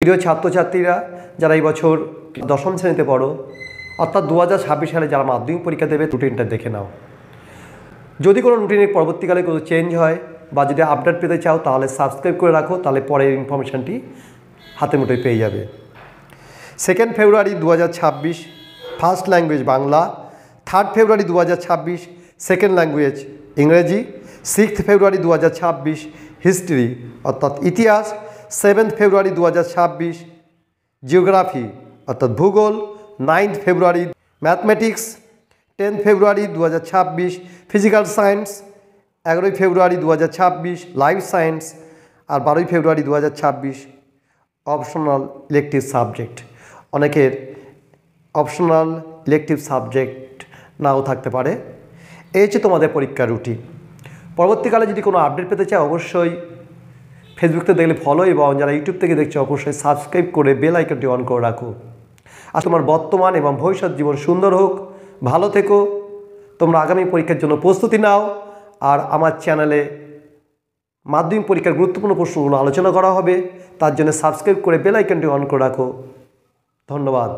প্রিয় ছাত্রছাত্রীরা যারা এই বছর দশম শ্রেণীতে পড়ো অর্থাৎ 2026 সালে যারা মাধ্যমিক পরীক্ষা দেবে রুটিনটা দেখে নাও। যদি কোনো রুটিনের পরবর্তীকালে কোনো চেঞ্জ হয় বা যদি আপডেট পেতে চাও তাহলে সাবস্ক্রাইব করে রাখো, তাহলে পরের ইনফরমেশানটি হাতে মুঠোয় পেয়ে যাবে। 2 ফেব্রুয়ারি 2026 ফার্স্ট ল্যাঙ্গুয়েজ বাংলা, 3 ফেব্রুয়ারি 2026 সেকেন্ড ল্যাঙ্গুয়েজ ইংরেজি, 6 ফেব্রুয়ারি 2026 হিস্ট্রি অর্থাৎ ইতিহাস, 7 ফেব্রুয়ারি 2026 জিওগ্রাফি অর্থাৎ ভূগোল, 9 ফেব্রুয়ারি ম্যাথমেটিক্স, 10 ফেব্রুয়ারি 2026 ফিজিক্যাল সায়েন্স, 11 ফেব্রুয়ারি 2026 লাইফ সায়েন্স আর 12 ফেব্রুয়ারি 2026 অপশনাল ইলেকটিভ সাবজেক্ট। অনেকের অপশনাল ইলেকটিভ সাবজেক্ট নাও থাকতে পারে। এই হচ্ছে তোমাদের পরীক্ষার রুটিন। পরবর্তীকালে যদি কোনো আপডেট পেতে চাও অবশ্যই ফেসবুক থেকে দেখলে ফলো এবং যারা ইউটিউব থেকে দেখছো অবশ্যই সাবস্ক্রাইব করে বেল আইকনটি অন করে রাখো। আর তোমার বর্তমান এবং ভবিষ্যৎ জীবন সুন্দর হোক, ভালো থেকো, তোমরা আগামী পরীক্ষার জন্য প্রস্তুতি নাও। আর আমার চ্যানেলে মাধ্যমিক পরীক্ষার গুরুত্বপূর্ণ প্রশ্নগুলো আলোচনা করা হবে, তার জন্য সাবস্ক্রাইব করে বেল আইকনটি অন করে রাখো। ধন্যবাদ।